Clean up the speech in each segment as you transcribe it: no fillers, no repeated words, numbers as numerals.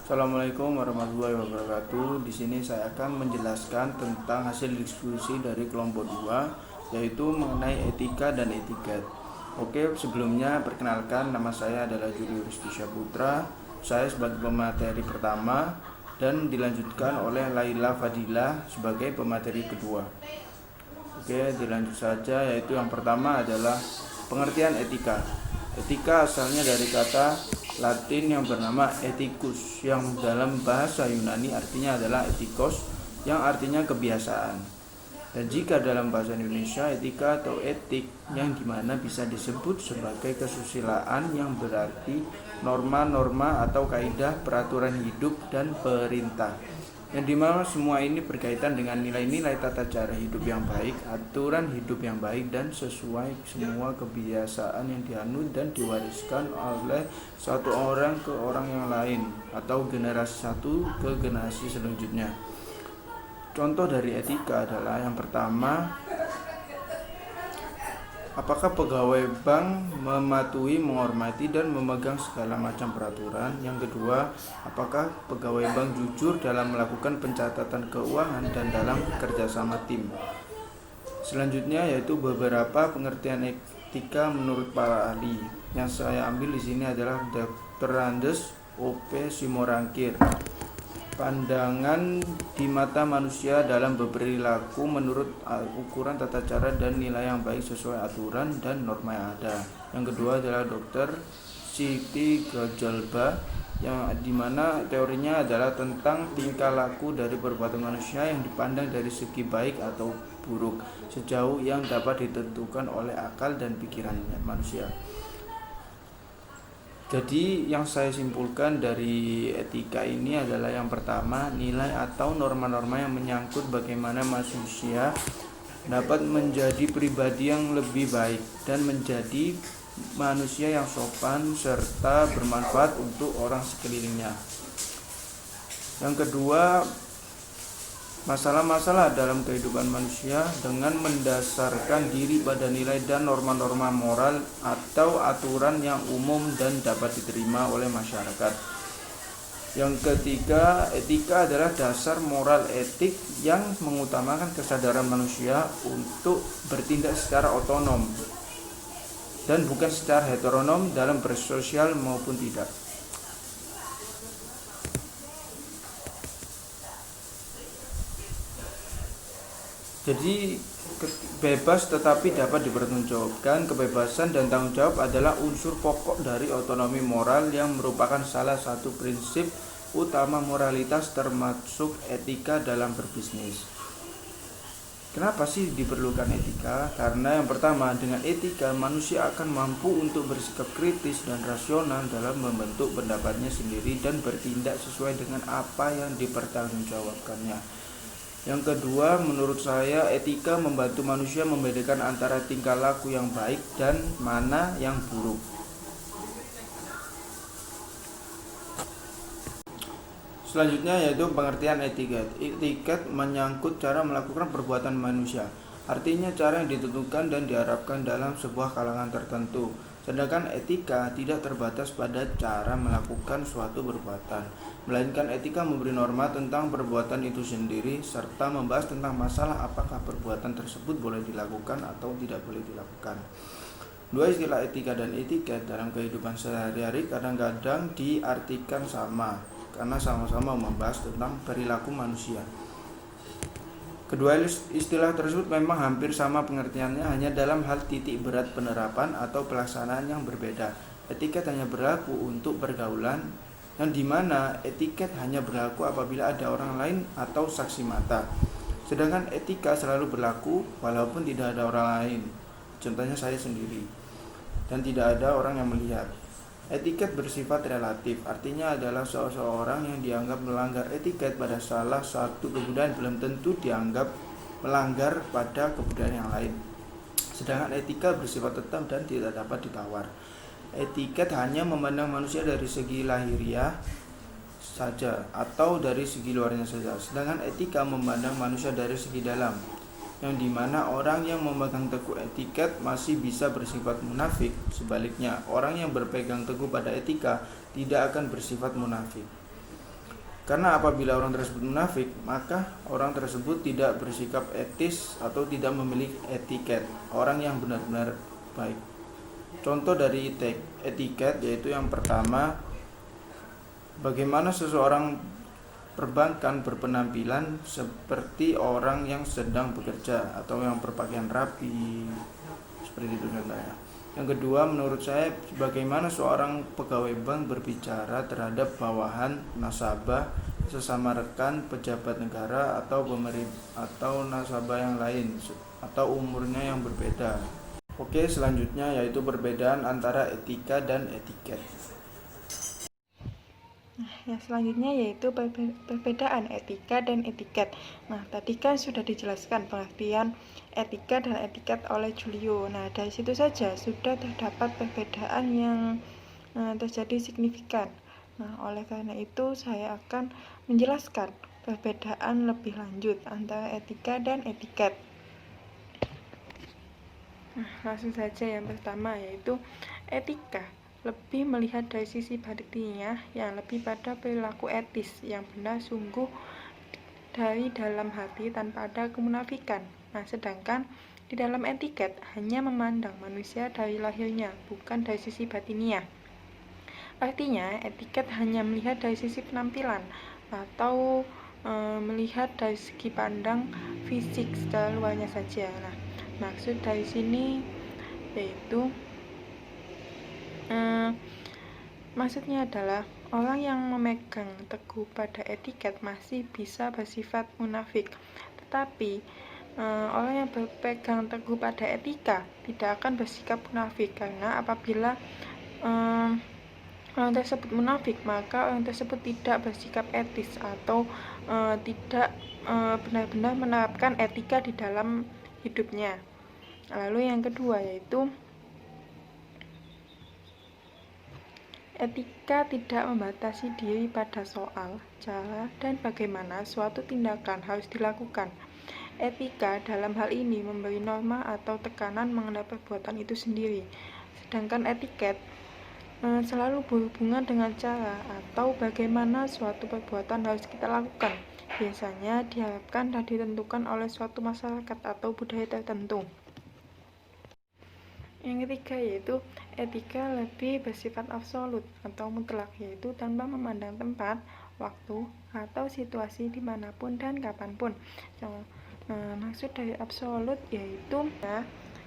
Assalamualaikum warahmatullahi wabarakatuh. Di sini saya akan menjelaskan tentang hasil diskusi dari kelompok 2, yaitu mengenai etika dan etiket. Oke, sebelumnya perkenalkan, nama saya adalah Julius Putra. Saya sebagai pemateri pertama dan dilanjutkan oleh Laila Fadila sebagai pemateri kedua. Oke, dilanjut saja, yaitu yang pertama adalah pengertian etika. Etika asalnya dari kata Latin yang bernama ethicus, yang dalam bahasa Yunani artinya adalah ethikos, yang artinya kebiasaan. Dan jika dalam bahasa Indonesia, etika atau etik yang dimana bisa disebut sebagai kesusilaan, yang berarti norma-norma atau kaidah peraturan hidup dan perintah, yang dimana semua ini berkaitan dengan nilai-nilai tata cara hidup yang baik, aturan hidup yang baik, dan sesuai semua kebiasaan yang dianut dan diwariskan oleh satu orang ke orang yang lain atau generasi satu ke generasi selanjutnya. Contoh dari etika adalah yang pertama, apakah pegawai bank mematuhi, menghormati, dan memegang segala macam peraturan? Yang kedua, apakah pegawai bank jujur dalam melakukan pencatatan keuangan dan dalam kerjasama tim? Selanjutnya yaitu beberapa pengertian etika menurut para ahli. Yang saya ambil di sini adalah Dr. Andes O.P. Simorangkir. Pandangan di mata manusia dalam berperilaku menurut ukuran tata cara dan nilai yang baik sesuai aturan dan norma yang ada. Yang kedua adalah Dr. Siti Gajalba, yang dimana teorinya adalah tentang tingkah laku dari perbuatan manusia yang dipandang dari segi baik atau buruk sejauh yang dapat ditentukan oleh akal dan pikiran manusia. Jadi yang saya simpulkan dari etika ini adalah yang pertama, nilai atau norma-norma yang menyangkut bagaimana manusia dapat menjadi pribadi yang lebih baik dan menjadi manusia yang sopan serta bermanfaat untuk orang sekelilingnya. Yang kedua, masalah-masalah dalam kehidupan manusia dengan mendasarkan diri pada nilai dan norma-norma moral atau aturan yang umum dan dapat diterima oleh masyarakat. Yang ketiga, etika adalah dasar moral etik yang mengutamakan kesadaran manusia untuk bertindak secara otonom dan bukan secara heteronom dalam bersosial maupun tidak. Jadi bebas tetapi dapat dipertanggungjawabkan. Kebebasan dan tanggung jawab adalah unsur pokok dari otonomi moral yang merupakan salah satu prinsip utama moralitas termasuk etika dalam berbisnis. Kenapa sih diperlukan etika? Karena yang pertama, dengan etika manusia akan mampu untuk bersikap kritis dan rasional dalam membentuk pendapatnya sendiri dan bertindak sesuai dengan apa yang dipertanggungjawabkannya. Yang kedua, menurut saya etika membantu manusia membedakan antara tingkah laku yang baik dan mana yang buruk. Selanjutnya yaitu pengertian etiket. Etiket menyangkut cara melakukan perbuatan manusia. Artinya cara yang ditentukan dan diharapkan dalam sebuah kalangan tertentu. Sedangkan etika tidak terbatas pada cara melakukan suatu perbuatan, melainkan etika memberi norma tentang perbuatan itu sendiri serta membahas tentang masalah apakah perbuatan tersebut boleh dilakukan atau tidak boleh dilakukan. Dua istilah etika dan etiket dalam kehidupan sehari-hari kadang-kadang diartikan sama karena sama-sama membahas tentang perilaku manusia. Kedua istilah tersebut memang hampir sama pengertiannya, hanya dalam hal titik berat penerapan atau pelaksanaan yang berbeda. Etiket hanya berlaku untuk pergaulan, yang dimana etiket hanya berlaku apabila ada orang lain atau saksi mata. Sedangkan etika selalu berlaku walaupun tidak ada orang lain, contohnya saya sendiri, dan tidak ada orang yang melihat. Etiket bersifat relatif, artinya adalah seseorang yang dianggap melanggar etiket pada salah satu kebudayaan belum tentu dianggap melanggar pada kebudayaan yang lain. Sedangkan etika bersifat tetap dan tidak dapat ditawar. Etiket hanya memandang manusia dari segi lahiriah saja atau dari segi luarnya saja. Sedangkan etika memandang manusia dari segi dalam, yang dimana orang yang memegang teguh etiket masih bisa bersifat munafik. Sebaliknya, orang yang berpegang teguh pada etika tidak akan bersifat munafik. Karena apabila orang tersebut munafik, maka orang tersebut tidak bersikap etis atau tidak memiliki etiket orang yang benar-benar baik. Contoh dari etiket yaitu yang pertama, bagaimana seseorang perbankan berpenampilan seperti orang yang sedang bekerja atau yang berpakaian rapi, seperti itu contohnya. Yang kedua, menurut saya, bagaimana seorang pegawai bank berbicara terhadap bawahan, nasabah, sesama rekan, pejabat negara atau pemerintah atau nasabah yang lain atau umurnya yang berbeda. Oke, selanjutnya yaitu perbedaan antara etika dan etiket. Yang selanjutnya yaitu perbedaan etika dan etiket. Nah, tadi kan sudah dijelaskan pengertian etika dan etiket oleh Julio. Nah, dari situ saja sudah terdapat perbedaan yang terjadi signifikan. Nah, oleh karena itu saya akan menjelaskan perbedaan lebih lanjut antara etika dan etiket. Nah, langsung saja yang pertama yaitu etika lebih melihat dari sisi batinnya yang lebih pada perilaku etis yang benar sungguh dari dalam hati tanpa ada kemunafikan. Nah, sedangkan di dalam etiket hanya memandang manusia dari lahirnya, bukan dari sisi batinnya. Artinya, etiket hanya melihat dari sisi penampilan atau melihat dari segi pandang fisik secara luarnya saja. Nah, maksud dari sini yaitu maksudnya adalah orang yang memegang teguh pada etiket masih bisa bersifat munafik, tetapi orang yang berpegang teguh pada etika tidak akan bersikap munafik, karena apabila orang tersebut munafik, maka orang tersebut tidak bersikap etis atau tidak benar-benar menerapkan etika di dalam hidupnya. Lalu yang kedua yaitu etika tidak membatasi diri pada soal, cara, dan bagaimana suatu tindakan harus dilakukan. Etika dalam hal ini memberi norma atau tekanan mengenai perbuatan itu sendiri. Sedangkan etiket selalu berhubungan dengan cara atau bagaimana suatu perbuatan harus kita lakukan. Biasanya diharapkan dan ditentukan oleh suatu masyarakat atau budaya tertentu. Yang ketiga yaitu etika lebih bersifat absolut atau mutlak, yaitu tanpa memandang tempat, waktu, atau situasi dimanapun dan kapanpun. Maksud dari absolut yaitu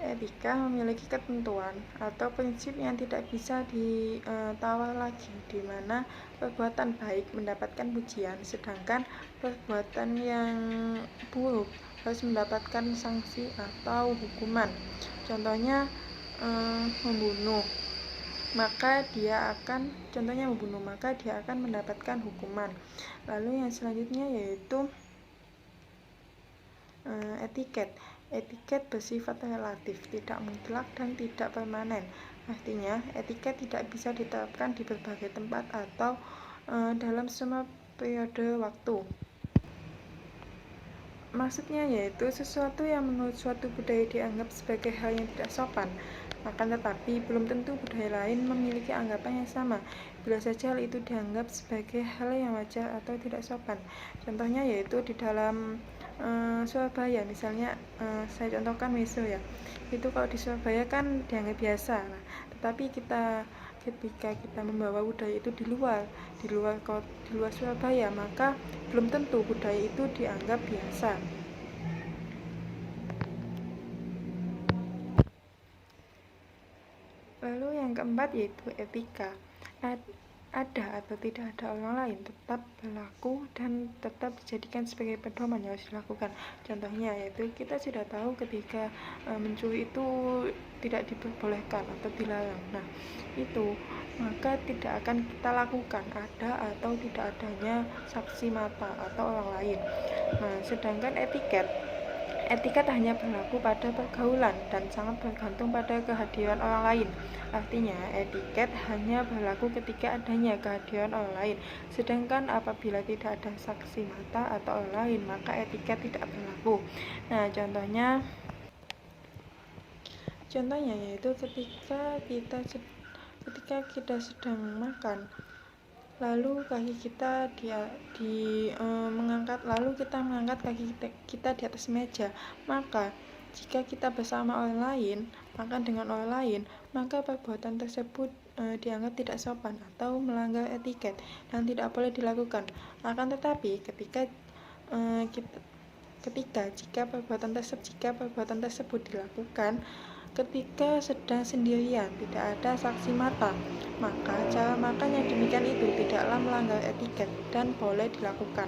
etika memiliki ketentuan atau prinsip yang tidak bisa ditawar lagi, di mana perbuatan baik mendapatkan pujian, sedangkan perbuatan yang buruk harus mendapatkan sanksi atau hukuman. Contohnya membunuh, maka dia akan mendapatkan hukuman. Lalu yang selanjutnya yaitu etiket bersifat relatif, tidak mutlak dan tidak permanen. Artinya etiket tidak bisa diterapkan di berbagai tempat atau dalam semua periode waktu. Maksudnya yaitu sesuatu yang menurut suatu budaya dianggap sebagai hal yang tidak sopan, akan tetapi belum tentu budaya lain memiliki anggapan yang sama, bila saja hal itu dianggap sebagai hal yang wajar atau tidak sopan. Contohnya yaitu di dalam Surabaya, misalnya saya contohkan Meso ya, itu kalau di Surabaya kan dianggap biasa. Nah, tetapi ketika kita membawa budaya itu di luar Surabaya, maka belum tentu budaya itu dianggap biasa. Lalu yang keempat yaitu etika. Ada atau tidak ada orang lain tetap berlaku dan tetap dijadikan sebagai pedoman yang harus dilakukan. Contohnya yaitu kita sudah tahu ketika mencuri itu tidak diperbolehkan atau dilarang. Nah, itu maka tidak akan kita lakukan, ada atau tidak adanya saksi mata atau orang lain. Nah, sedangkan etiket hanya berlaku pada pergaulan dan sangat bergantung pada kehadiran orang lain. Artinya, etiket hanya berlaku ketika adanya kehadiran orang lain. Sedangkan apabila tidak ada saksi mata atau orang lain, maka etiket tidak berlaku. Nah, contohnya yaitu ketika kita sedang makan, lalu kaki kita mengangkat kaki kita di atas meja, maka jika kita bersama orang lain, makan dengan orang lain, maka perbuatan tersebut dianggap tidak sopan atau melanggar etiket dan tidak boleh dilakukan. Akan tetapi jika perbuatan tersebut dilakukan ketika sedang sendirian, tidak ada saksi mata, maka cara makan yang demikian itu tidaklah melanggar etiket dan boleh dilakukan.